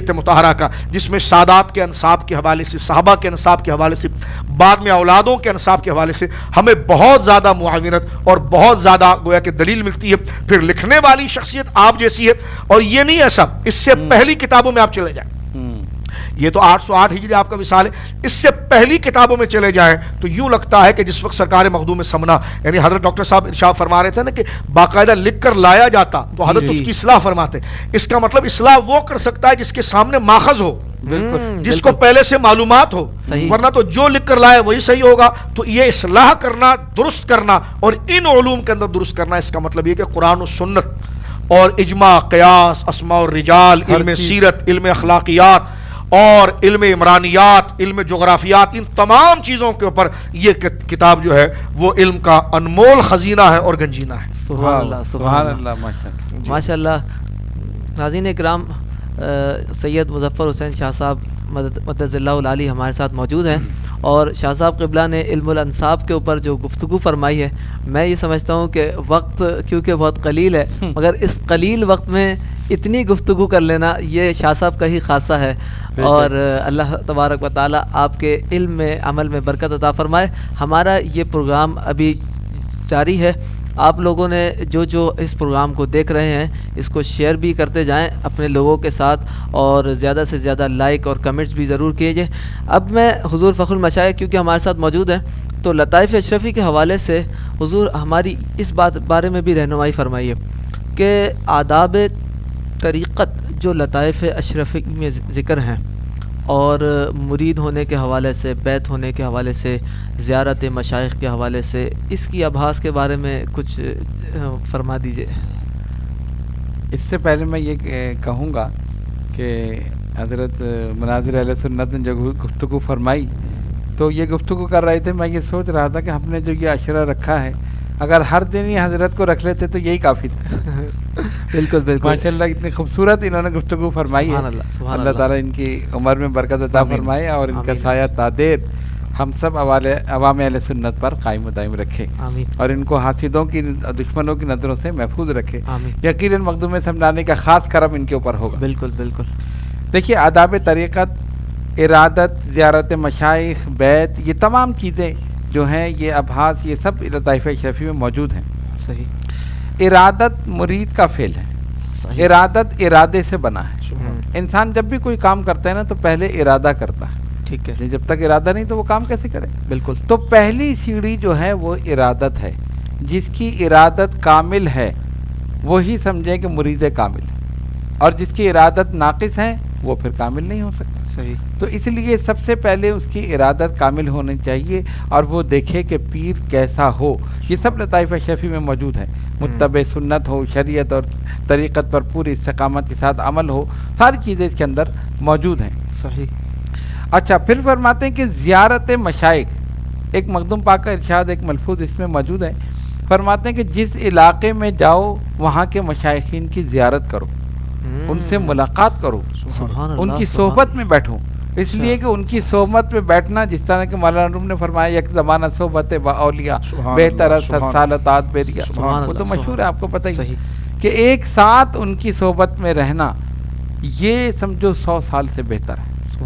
مطہرہ کا، جس میں سادات کے انصاب کے حوالے سے، صحابہ کے انصاب کے حوالے سے، بعد میں اولادوں کے انصاب کے حوالے سے ہمیں بہت زیادہ معاونت اور بہت زیادہ گویا کہ دلیل ملتی ہے۔ پھر لکھنے والی شخصیت آپ جیسی ہے، اور یہ نہیں ایسا، اس سے پہلی کتابوں میں آپ چلے جائیں، یہ تو 808 ہجری آپ کا وصال ہے، اس سے پہلی کتابوں میں چلے جائیں تو یوں لگتا ہے کہ جس وقت سرکار مخدوم سمنا یعنی حضرت ڈاکٹر صاحب ارشاد فرما رہے تھے نا کہ باقاعدہ لکھ کر لایا جاتا تو حضرت اس کی اصلاح فرماتے۔ اس کا مطلب اصلاح وہ کر سکتا ہے جس کے سامنے ماخذ ہو، جس کو پہلے سے معلومات ہو، ورنہ تو جو لکھ کر لائے وہی صحیح ہوگا۔ تو یہ اصلاح کرنا، درست کرنا اور ان علوم کے اندر درست کرنا، اس کا مطلب یہ کہ قرآن و سنت اور اجماع، قیاس، اسماء الرجال، علم سیرت، علم اخلاقیات اور علم عمرانیات، علم جغرافیات، ان تمام چیزوں کے اوپر یہ کتاب جو ہے وہ علم کا انمول خزینہ ہے اور گنجینہ ہے۔ سبحان اللہ، سبحان اللہ، ماشاء اللہ۔ ناظرین کرام، سید مظفر حسین شاہ صاحب مدد اللہ العالی ہمارے ساتھ موجود ہیں، اور شاہ صاحب قبلہ نے علم الانصاب کے اوپر جو گفتگو فرمائی ہے، میں یہ سمجھتا ہوں کہ وقت کیونکہ بہت قلیل ہے، مگر اس قلیل وقت میں اتنی گفتگو کر لینا یہ شاہ صاحب کا ہی خاصہ ہے، اور اللہ تبارک و تعالی آپ کے علم میں، عمل میں برکت عطا فرمائے۔ ہمارا یہ پروگرام ابھی جاری ہے، آپ لوگوں نے جو اس پروگرام کو دیکھ رہے ہیں اس کو شیئر بھی کرتے جائیں اپنے لوگوں کے ساتھ، اور زیادہ سے زیادہ لائک اور کمنٹس بھی ضرور کیجیے۔ اب میں حضور فخر المشائخ کیونکہ ہمارے ساتھ موجود ہیں، تو لطائف اشرفی کے حوالے سے حضور ہماری اس بارے میں بھی رہنمائی فرمائیے کہ آداب طریقت جو لطائف اشرفی میں ذکر ہیں، اور مرید ہونے کے حوالے سے، بیت ہونے کے حوالے سے، زیارت مشائخ کے حوالے سے، اس کی ابحاث کے بارے میں کچھ فرما دیجئے۔ اس سے پہلے میں یہ کہوں گا کہ حضرت مناظر اہل سنت نے جو گفتگو فرمائی، تو یہ گفتگو کر رہے تھے، میں یہ سوچ رہا تھا کہ ہم نے جو یہ عشرہ رکھا ہے، اگر ہر دن ہی حضرت کو رکھ لیتے تو یہی کافی تھا۔ بالکل بالکل، ماشاءاللہ اتنی خوبصورت انہوں نے گفتگو فرمائی ہے۔ اللہ تعالیٰ ان کی عمر میں برکت عطا فرمائے اور ان کا سایہ تادیر ہم سب عوام اہل سنت پر قائم و دائم رکھے، اور ان کو حاسدوں کی، دشمنوں کی نظروں سے محفوظ رکھے۔ یقیناً مخدوم سمجھانے کا خاص کرم ان کے اوپر ہوگا۔ بالکل بالکل۔ دیکھیے، آداب طریقت، ارادت، زیارت مشائخ، بیت، یہ تمام چیزیں جو ہیں، یہ ابحاث، یہ سب لطائف اشرفی میں موجود ہیں۔ صحیح۔ ارادت مرید کا فعل ہے، ارادت ارادے سے بنا ہے۔ انسان جب بھی کوئی کام کرتا ہے نا تو پہلے ارادہ کرتا ہے، ٹھیک ہے، جب تک ارادہ نہیں تو وہ کام کیسے کرے؟ بالکل۔ تو پہلی سیڑھی جو ہے وہ ارادت ہے، جس کی ارادت کامل ہے وہی سمجھے کہ مرید کامل ہے، اور جس کی ارادت ناقص ہے وہ پھر کامل نہیں ہو سکتا۔ صحیح۔ تو اس لیے سب سے پہلے اس کی ارادت کامل ہونی چاہیے، اور وہ دیکھے کہ پیر کیسا ہو۔ یہ سب لطائف اشرفی میں موجود ہے، متبع سنت ہو، شریعت اور طریقت پر پوری استقامت کے ساتھ عمل ہو، ساری چیزیں اس کے اندر موجود ہیں۔ صحیح۔ اچھا، پھر فرماتے ہیں کہ زیارت مشائخ، ایک مخدوم پاک کا ارشاد، ایک ملفوظ اس میں موجود ہے، فرماتے ہیں کہ جس علاقے میں جاؤ وہاں کے مشائخین کی زیارت کرو، ان سے ملاقات کرو، ان کی صحبت میں بیٹھو، اس لیے کہ ان کی صحبت میں بیٹھنا، جس طرح کہ مولانا روم نے فرمایا، یک زمانہ صحبت با اولیاء بہتر سالتات بیریا، وہ تو مشہور ہے، آپ کو پتہ ہی کہ ایک ساتھ ان کی صحبت میں رہنا یہ سمجھو 100 سال سے بہتر ہے۔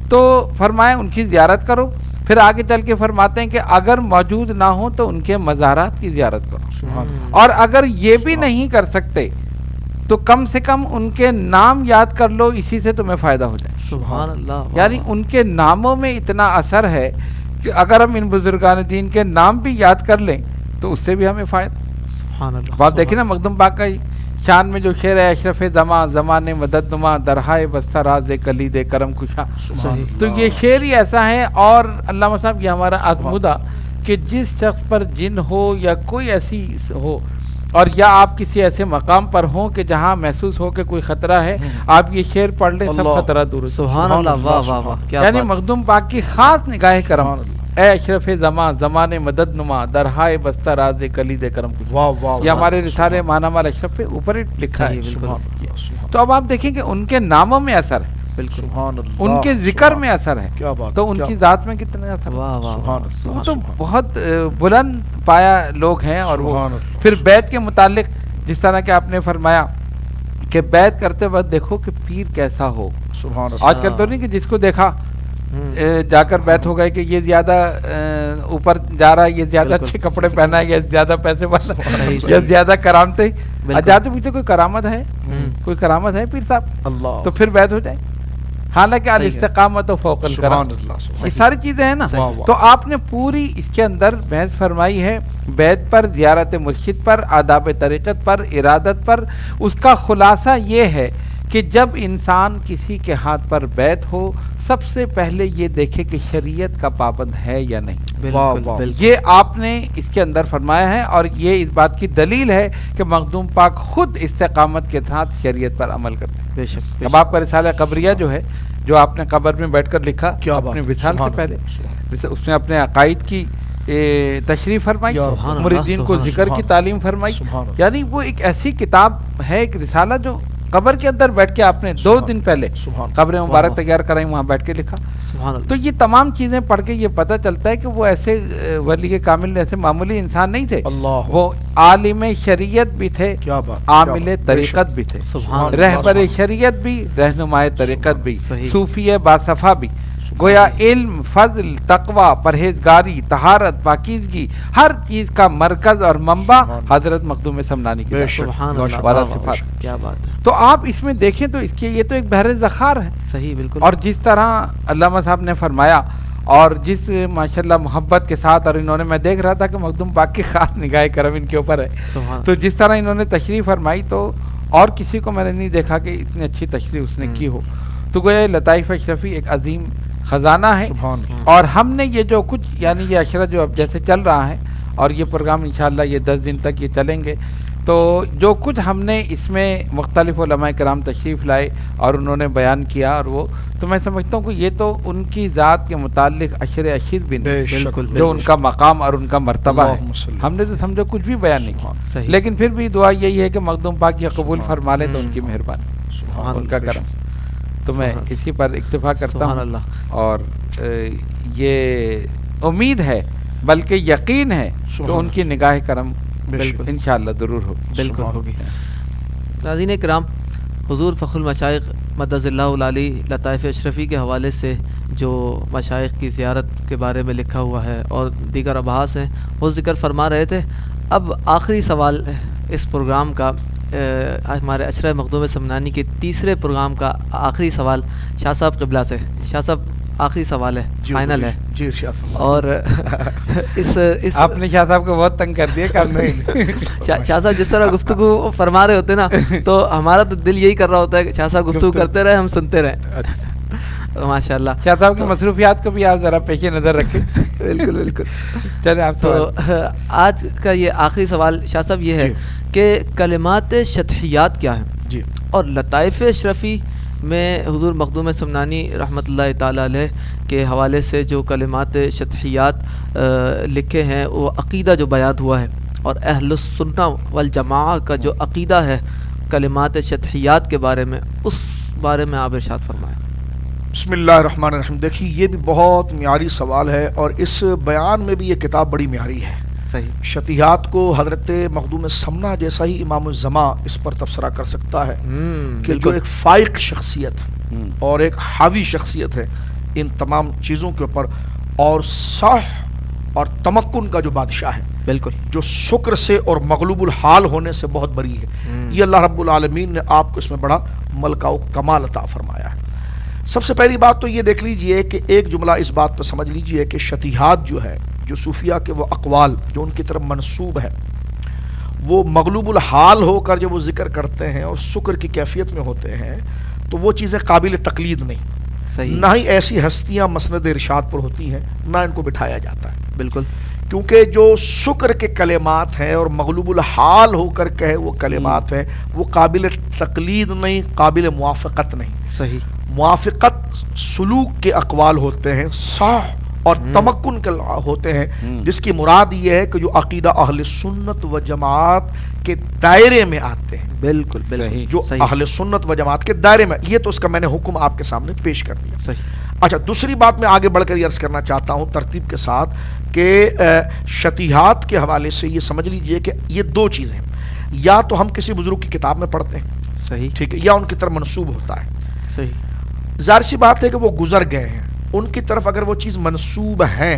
تو فرمایا ان کی زیارت کرو۔ پھر آگے چل کے فرماتے ہیں کہ اگر موجود نہ ہو تو ان کے مزارات کی زیارت کرو، اور اگر یہ بھی نہیں کر سکتے تو کم سے کم ان کے نام یاد کر لو، اسی سے تمہیں فائدہ ہو جائے۔ سبحان اللہ۔ یعنی ان کے ناموں میں اتنا اثر ہے کہ اگر ہم ان بزرگان دین کے نام بھی یاد کر لیں تو اس سے بھی ہمیں فائدہ۔ سبحان اللہ۔ بات دیکھیں نا، مخدوم پاک کا شان میں جو شعر ہے، اشرف زمان زمان مدد نما درہائے بستہ راز کلید کرم کشا، تو یہ شعر ہی ایسا ہے۔ اور علامہ صاحب یہ ہمارا آزمودہ کہ جس شخص پر جن ہو یا کوئی ایسی ہو، اور یا آپ کسی ایسے مقام پر ہوں کہ جہاں محسوس ہو کہ کوئی خطرہ ہے، آپ یہ شعر پڑھ لیں، سب خطرہ دور۔ سبحان اللہ، واہ واہ واہ، یعنی مخدوم پاک کی خاص نگاہ کرم، اے اشرف زمان زمان مدد نما درہائے بستہ راز کلید کرم کشا، یہ ہمارے رسالے ماہنامہ الاشرف پہ اوپر ہی لکھا ہے۔ تو اب آپ دیکھیں کہ ان کے ناموں میں اثر ہے، بالکل ان کے ذکر میں اثر ہے، تو ان کی ذات میں کتنا اثر ہے۔ وہ تو بہت بلند پایا لوگ ہیں۔ اور وہ پھر بیت کے متعلق جس طرح کہ آپ نے فرمایا کہ بیت کرتے وقت دیکھو کہ پیر کیسا ہو، سبحان اللہ. آج کل تو نہیں کہ جس کو دیکھا جا کر بیت ہو گئے کہ یہ زیادہ اوپر جا رہا ہے، یہ زیادہ اچھے کپڑے پہنا ہے، یا زیادہ پیسے والا، یا زیادہ کرامتیں. جاتے پیچھے کوئی کرامت ہے، کوئی کرامت ہے پیر صاحب، اللہ تو پھر بیت ہو جائے. حالانکہ الاستقامت فوق الکرام، یہ ساری چیزیں ہیں نا. تو آپ نے پوری اس کے اندر بحث فرمائی ہے بیت پر، زیارت مرشد پر، آداب طریقت پر، ارادت پر. اس کا خلاصہ یہ ہے کہ جب انسان کسی کے ہاتھ پر بیت ہو، سب سے پہلے یہ دیکھے کہ شریعت کا پابند ہے یا نہیں. بالکل. یہ آپ نے اس کے اندر فرمایا ہے، اور یہ اس بات کی دلیل ہے کہ مخدوم پاک خود استقامت کے ساتھ شریعت پر عمل کرتے ہیں. بے شک. اب آپ کا رسالہ قبریہ جو ہے، جو آپ نے قبر میں بیٹھ کر لکھا اپنے وصال سے پہلے، اس میں اپنے عقائد کی تشریح فرمائی، مریدین کو ذکر کی تعلیم فرمائی. یعنی وہ ایک ایسی کتاب ہے، ایک رسالہ جو قبر کے اندر بیٹھ کے آپ نے 2 دن پہلے قبر مبارک تیار کرائی، وہاں بیٹھ کے لکھا. تو یہ تمام چیزیں پڑھ کے یہ پتہ چلتا ہے کہ وہ ایسے ولی کامل، ایسے معمولی انسان نہیں تھے. وہ عالم شریعت بھی تھے، عامل طریقت بھی تھے، رہبر شریعت بھی، رہنمائے طریقت بھی، صوفی باصفا بھی. گویا علم، فضل، تقوی، پرہیزگاری، طہارت، پاکیزگی، ہر چیز کا مرکز اور منبع حضرت مخدوم سمنانی کی صفات. کیا بات ہے. تو آپ اس میں دیکھیں تو اس کے یہ تو ایک بحر ذخار ہے. صحیح، بالکل. اور جس طرح علامہ صاحب نے فرمایا، اور جس ماشاءاللہ محبت کے ساتھ، اور انہوں نے، میں دیکھ رہا تھا کہ مخدوم پاک کی خاص نگاہ کرم ان کے اوپر ہے. تو جس طرح انہوں نے تشریح فرمائی، تو اور کسی کو میں نے نہیں دیکھا کہ اتنی اچھی تشریح اس نے کی ہو. تو گویا لطائف اشرفی ایک عظیم خزانہ ہے. اور ہم نے یہ جو کچھ، یعنی یہ عشرہ جو اب جیسے چل رہا ہے، اور یہ پروگرام انشاءاللہ یہ 10 دن تک یہ چلیں گے، تو جو کچھ ہم نے اس میں مختلف علماء کرام تشریف لائے اور انہوں نے بیان کیا، اور وہ تو میں سمجھتا ہوں کہ یہ تو ان کی ذات کے متعلق عشر بھی نہیں، جو ان کا مقام اور ان کا مرتبہ ہے. ہم نے تو سمجھو کچھ بھی بیان نہیں کیا، لیکن پھر بھی دعا یہی ہے کہ مخدوم پاک یہ قبول فرما لے، تو ان کی مہربانی، ان کا کرم. تو میں اسی پر اکتفا کرتا ہوں، اور یہ امید ہے بلکہ یقین ہے کہ ان کی نگاہ کرم بالکل انشاءاللہ ضرور ہوگی. بالکل ہوگی. ناظرین کرام، حضور فخر المشائخ مدد اللہ العلی لطائف اشرفی کے حوالے سے جو مشائخ کی زیارت کے بارے میں لکھا ہوا ہے اور دیگر ابحاث ہیں، وہ ذکر فرما رہے تھے. اب آخری سوال اس پروگرام کا، ہمارے عشرہ مخدوم سمنانی کے تیسرے پروگرام کا آخری سوال شاہ صاحب قبلہ سے. شاہ صاحب، آخری سوال ہے، فائنل ہے. جی ارشاد. اور اس آپ نے شاہ صاحب کو بہت تنگ کر دیا کام نہیں. شاہ صاحب جس طرح گفتگو فرما رہے ہوتے نا، تو ہمارا تو دل یہی کر رہا ہوتا ہے کہ شاہ صاحب گفتگو کرتے رہے، ہم سنتے رہے. ماشاء اللہ. شاہ صاحب کی مصروفیات کو بھی آپ ذرا پیش نظر رکھیں. بالکل بالکل. چلیں آپ. تو آج کا یہ آخری سوال شاہ صاحب یہ ہے کہ کلمات شطحیات کیا ہیں؟ جی. اور لطائف اشرفی میں حضور مخدوم سمنانی رحمۃ اللہ تعالیٰ علیہ کے حوالے سے جو کلمات شطحیات لکھے ہیں، وہ عقیدہ جو بیان ہوا ہے، اور اہل السنہ والجماعہ کا جو عقیدہ ہے کلمات شطحیات کے بارے میں، اس بارے میں آپ ارشاد فرمائیں. بسم اللہ الرحمن الرحیم. دیکھیے، یہ بھی بہت معیاری سوال ہے، اور اس بیان میں بھی یہ کتاب بڑی معیاری ہے. صحیح. شطحیات کو حضرت مخدوم سمنا جیسا ہی امام الزما اس پر تبصرہ کر سکتا ہے کہ جو ایک فائق شخصیت اور ایک حاوی شخصیت ہے ان تمام چیزوں کے اوپر، اور صح اور تمکن کا جو بادشاہ ہے، بالکل، جو شکر سے اور مغلوب الحال ہونے سے بہت بری ہے. یہ اللہ رب العالمین نے آپ کو اس میں بڑا ملکہ و کمال عطا فرمایا ہے. سب سے پہلی بات تو یہ دیکھ لیجئے کہ ایک جملہ اس بات پہ سمجھ لیجئے کہ شطحیات جو ہے، جو صوفیہ کے وہ اقوال جو ان کی طرف منسوب ہے، وہ مغلوب الحال ہو کر جب وہ ذکر کرتے ہیں اور شکر کی کیفیت میں ہوتے ہیں، تو وہ چیزیں قابل تقلید نہیں. صحیح. نہ ہی ایسی ہستیاں مسند ارشاد پر ہوتی ہیں، نہ ان کو بٹھایا جاتا ہے. بالکل. کیونکہ جو شکر کے کلمات ہیں اور مغلوب الحال ہو کر کہے وہ کلمات ہیں، وہ قابل تقلید نہیں، قابل موافقت نہیں. صحیح. موافقت سلوک کے اقوال ہوتے ہیں، صح اور تمکن کے ہوتے ہیں، جس کی مراد یہ ہے کہ جو عقیدہ اہل سنت و جماعت کے دائرے میں آتے ہیں. بالکل بالکل. جو اہل سنت و جماعت کے دائرے میں، یہ تو اس کا میں نے حکم آپ کے سامنے پیش کر دیا. صحیح. اچھا، دوسری بات میں آگے بڑھ کر یہ عرض کرنا چاہتا ہوں ترتیب کے ساتھ کہ شطحیات کے حوالے سے یہ سمجھ لیجئے کہ یہ دو چیزیں ہیں، یا تو ہم کسی بزرگ کی کتاب میں پڑھتے ہیں، صحیح، ٹھیک ہے، یا ان کی طرف منسوب ہوتا ہے. صحیح. ظاہر سی بات ہے کہ وہ گزر گئے ہیں، ان کی طرف اگر وہ چیز منسوب ہے